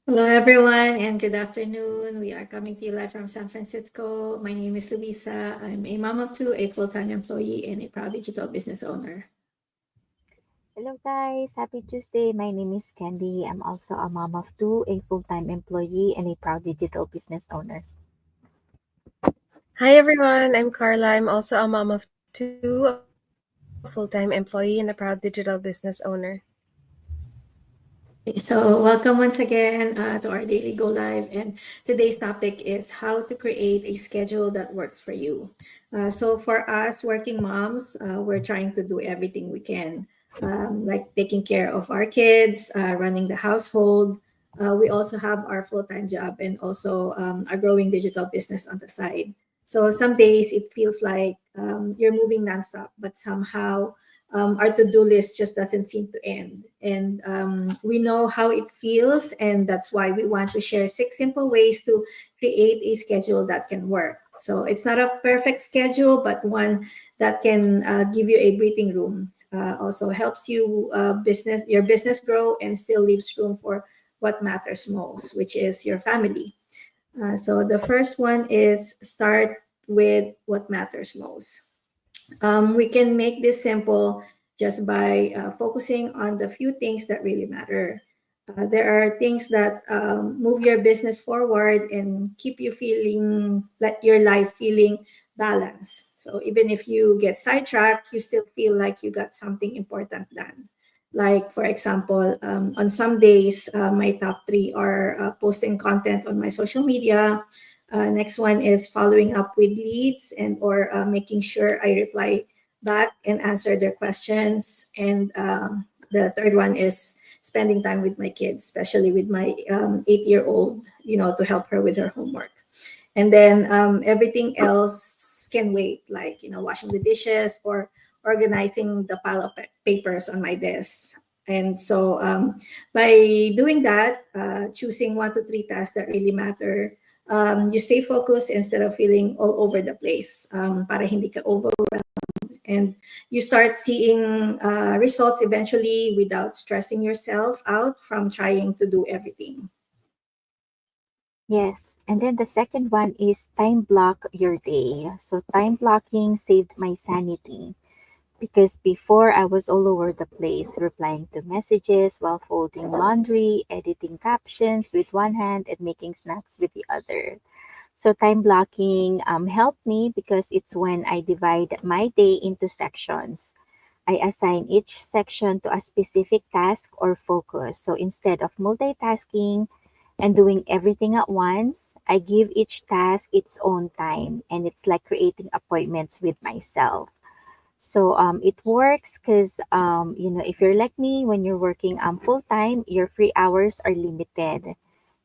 Hello, everyone, and good afternoon. We are coming to you live from San Francisco. My name is Luisa. I'm a mom of two, a full time employee, and a proud digital business owner. Hello guys, happy Tuesday. My name is Candy. I'm also a mom of two, a full-time employee, and a proud digital business owner. Hi everyone, I'm Carla. I'm also a mom of two, a full-time employee, and a proud digital business owner. Okay, so, welcome once again to our daily go live. And today's topic is how to create a schedule that works for you. So, for us working moms, we're trying to do everything we can, like taking care of our kids, running the household. We also have our full time job and also a growing digital business on the side. So, some days it feels like you're moving nonstop, but somehow our to-do list just doesn't seem to end. And we know how it feels, and that's why we want to share 6 simple ways to create a schedule that can work. So it's not a perfect schedule, but one that can give you a breathing room. Also helps you your business grow and still leaves room for what matters most, which is your family. So the first one is start with what matters most. We can make this simple just by focusing on the few things that really matter. There are things that move your business forward and keep you feeling like your life feeling balanced. So even if you get sidetracked, you still feel like you got something important done. Like, for example, on some days, my top 3 are posting content on my social media. Next one is following up with leads and or making sure I reply back and answer their questions. And the third one is spending time with my kids, especially with my 8-year-old, to help her with her homework. And then everything else can wait, like washing the dishes or organizing the pile of papers on my desk. And so by doing that, choosing 1 to 3 tasks that really matter, you stay focused instead of feeling all over the place, para hindi ka overwhelmed, and you start seeing results eventually without stressing yourself out from trying to do everything. Yes, and then the second one is time block your day. So time blocking saved my sanity because before I was all over the place, replying to messages while folding laundry, editing captions with one hand, and making snacks with the other. So time blocking helped me because it's when I divide my day into sections. I assign each section to a specific task or focus. So instead of multitasking and doing everything at once, I give each task its own time, and it's like creating appointments with myself. So it works because if you're like me, when you're working full time, your free hours are limited.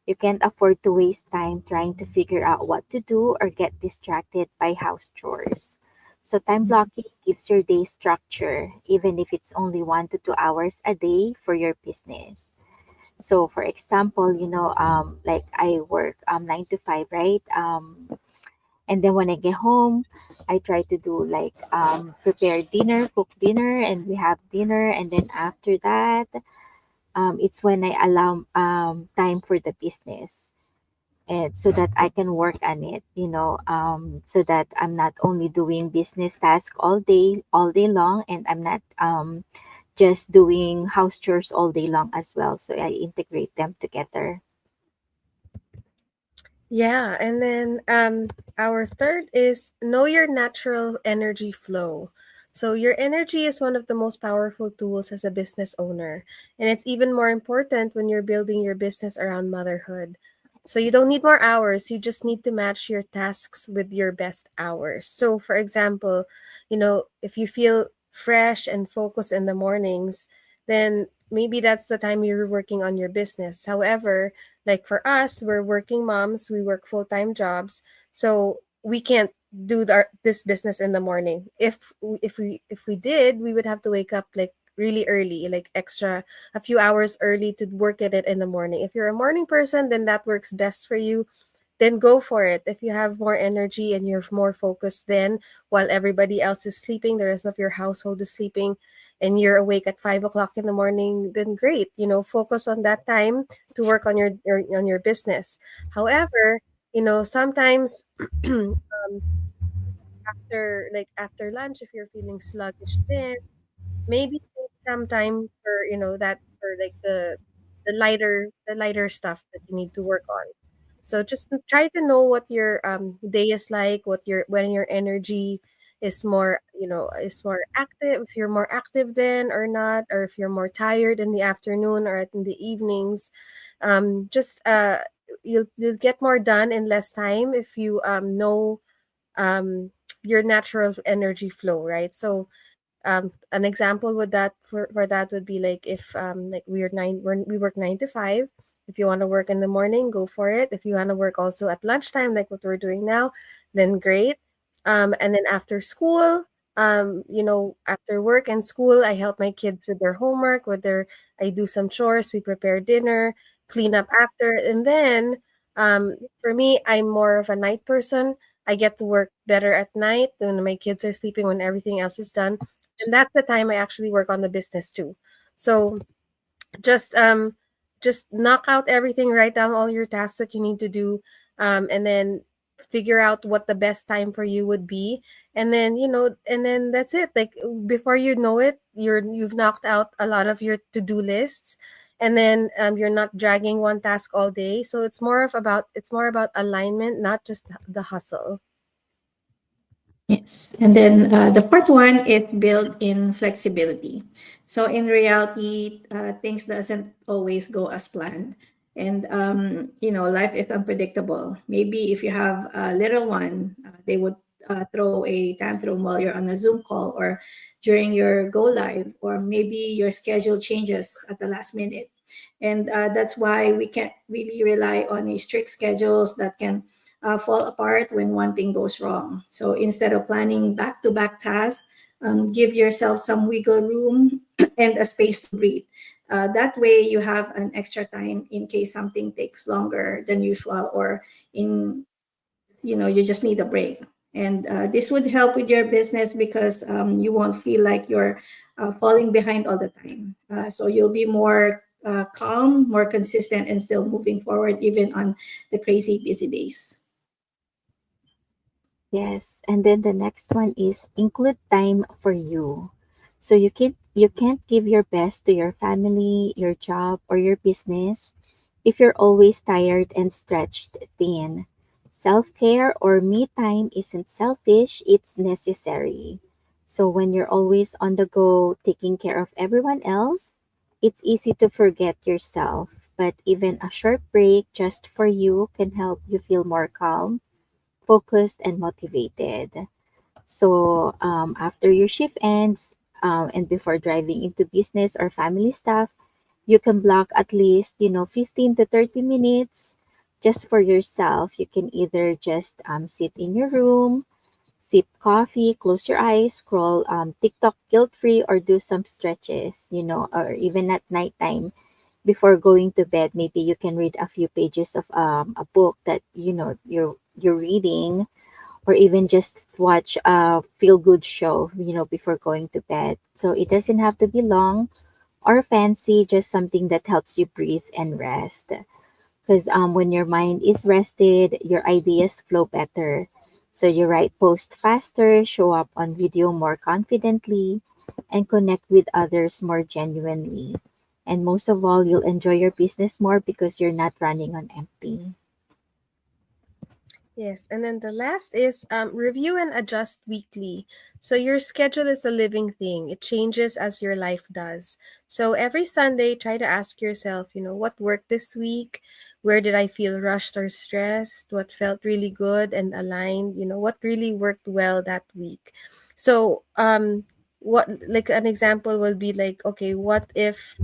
You can't afford to waste time trying to figure out what to do or get distracted by house chores. So time blocking gives your day structure, even if it's only 1 to 2 hours a day for your business. So for example, like I work 9 to 5, right? And then when I get home, I try to do like prepare dinner, cook dinner, and we have dinner. And then after that, it's when I allow time for the business, and so that I can work on it, so that I'm not only doing business tasks all day long, and I'm not just doing house chores all day long as well. So I integrate them together. Yeah, and then our third is know your natural energy flow. So your energy is one of the most powerful tools as a business owner, and it's even more important when you're building your business around motherhood. So you don't need more hours, you just need to match your tasks with your best hours. So for example, if you feel fresh and focused in the mornings, then maybe that's the time you're working on your business. However, like for us, we're working moms, we work full-time jobs, so we can't do this business in the morning. If we did, we would have to wake up like really early, like extra a few hours early to work at it in the morning. If you're a morning person, then that works best for you. Then go for it. If you have more energy and you're more focused then while everybody else is sleeping, the rest of your household is sleeping, and you're awake at 5 o'clock in the morning, then great. Focus on that time to work on your business. However, sometimes after lunch, if you're feeling sluggish, then maybe save some time for that for like the lighter stuff that you need to work on. So just try to know what your day is like, when your energy is more active, if you're more active then or not, or if you're more tired in the afternoon or in the evenings. Just you'll get more done in less time if you know um your natural energy flow, right? So an example with that for that would be like if like we work 9 to 5. If you want to work in the morning, go for it. If you want to work also at lunchtime, like what we're doing now, then great. And then after school, after work and school, I help my kids with their homework, I do some chores, we prepare dinner, clean up after, and then for me, I'm more of a night person. I get to work better at night when my kids are sleeping, when everything else is done, and that's the time I actually work on the business too. So just knock out everything, write down all your tasks that you need to do, and then figure out what the best time for you would be, and then that's it. Like before you know it, you've knocked out a lot of your to-do lists, and then you're not dragging one task all day. So it's more about alignment, not just the hustle. Yes. And then the fourth one is build in flexibility. So in reality, things doesn't always go as planned. And, life is unpredictable. Maybe if you have a little one, they would throw a tantrum while you're on a Zoom call or during your go live, or maybe your schedule changes at the last minute. And that's why we can't really rely on a strict schedules that can fall apart when one thing goes wrong. So instead of planning back to back tasks, give yourself some wiggle room and a space to breathe. That way, you have an extra time in case something takes longer than usual, or you just need a break. And this would help with your business because you won't feel like you're falling behind all the time. So you'll be more calm, more consistent, and still moving forward even on the crazy busy days. Yes, and then the next one is include time for you. So you can't give your best to your family, your job, or your business if you're always tired and stretched thin. Self-care or me time isn't selfish, it's necessary. So when you're always on the go taking care of everyone else, it's easy to forget yourself. But even a short break just for you can help you feel more calm, focused, and motivated. So after your shift ends and before driving into business or family stuff, you can block at least 15 to 30 minutes just for yourself. You can either just sit in your room, sip coffee, close your eyes, scroll TikTok guilt free, or do some stretches, or even at nighttime before going to bed, maybe you can read a few pages of a book that you're reading, or even just watch a feel good show, before going to bed. So it doesn't have to be long or fancy, just something that helps you breathe and rest. Because when your mind is rested, your ideas flow better. So you write post faster, show up on video more confidently, and connect with others more genuinely. And most of all, you'll enjoy your business more because you're not running on empty. Yes, and then the last is review and adjust weekly. So your schedule is a living thing. It changes as your life does. So every Sunday, try to ask yourself, what worked this week? Where did I feel rushed or stressed? What felt really good and aligned? What really worked well that week? So what like an example would be like, okay, what if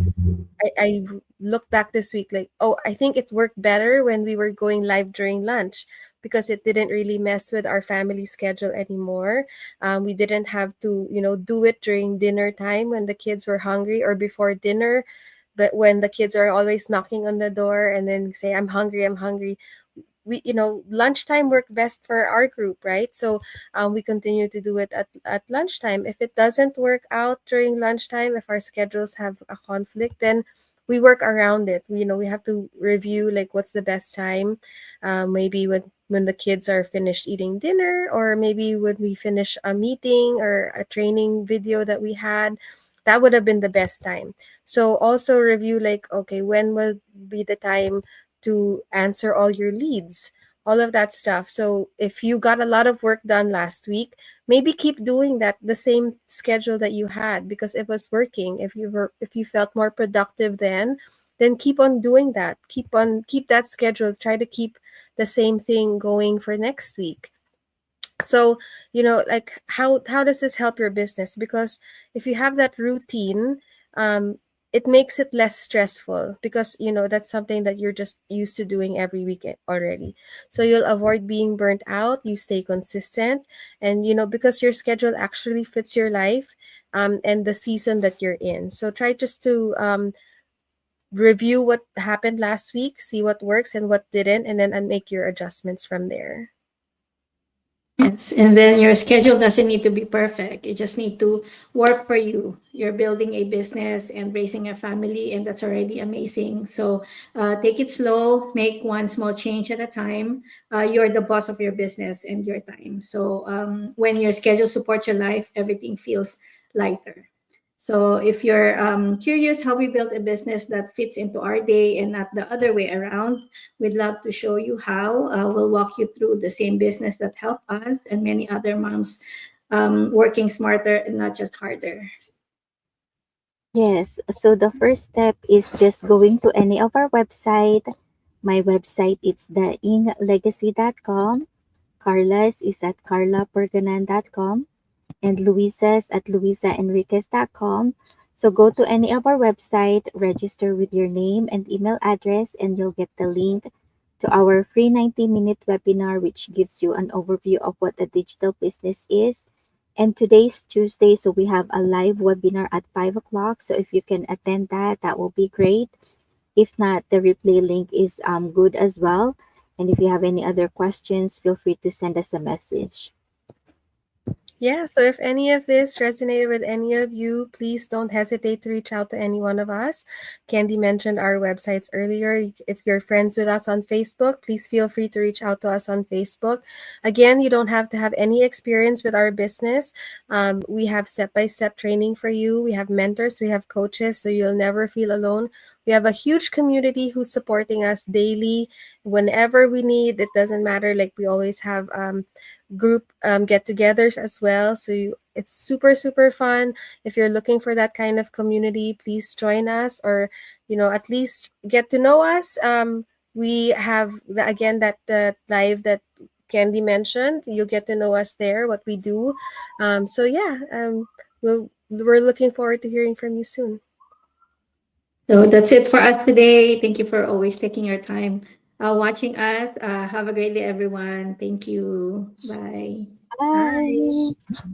I look back this week like, oh, I think it worked better when we were going live during lunch because it didn't really mess with our family schedule anymore. We didn't have to, do it during dinner time when the kids were hungry, or before dinner, but when the kids are always knocking on the door and then say, I'm hungry, I'm hungry. we, lunchtime worked best for our group, right? So we continue to do it at lunchtime. If it doesn't work out during lunchtime, if our schedules have a conflict, then we work around it. We have to review like what's the best time. Maybe when the kids are finished eating dinner, or maybe when we finish a meeting or a training video that we had, that would have been the best time. So also review like, okay, when will be the time to answer all your leads, all of that stuff. So if you got a lot of work done last week, maybe keep doing that, the same schedule that you had, because it was working. If you felt more productive then keep on doing that. Keep that schedule. Try to keep the same thing going for next week. So, like, how does this help your business? Because if you have that routine, it makes it less stressful, because that's something that you're just used to doing every week already. So you'll avoid being burnt out. You stay consistent, and because your schedule actually fits your life, and the season that you're in. So try just to review what happened last week, see what works and what didn't, and then make your adjustments from there. Yes, and then your schedule doesn't need to be perfect. You just need to work for you. You're building a business and raising a family, and that's already amazing. So take it slow, make one small change at a time. You're the boss of your business and your time. So when your schedule supports your life, everything feels lighter. So if you're curious how we build a business that fits into our day and not the other way around, we'd love to show you how. We'll walk you through the same business that helped us and many other moms working smarter and not just harder. Yes, so the first step is just going to any of our website. My website is theinglegacy.com. Carla's is at carlaperganan.com, and Luisa's at luisaenriquez.com. So go to any of our website, register with your name and email address, and you'll get the link to our free 90-minute webinar, which gives you an overview of what a digital business is. And today's Tuesday, so we have a live webinar at 5 o'clock. So if you can attend that, that will be great. If not, the replay link is good as well. And if you have any other questions, feel free to send us a message. Yeah, so if any of this resonated with any of you, please don't hesitate to reach out to any one of us. Candy mentioned our websites earlier. If you're friends with us on Facebook, please feel free to reach out to us on Facebook. Again, you don't have to have any experience with our business. We have step-by-step training for you. We have mentors, we have coaches, so you'll never feel alone. We have a huge community who's supporting us daily whenever we need. It doesn't matter. Like, we always have group get-togethers as well. So it's super, super fun. If you're looking for that kind of community, please join us, or at least get to know us. We have again that live that Candy mentioned. You'll get to know us there, what we do. So yeah, we're looking forward to hearing from you soon. So that's it for us today. Thank you for always taking your time watching us. Have a great day, everyone. Thank you. Bye. Bye. Bye.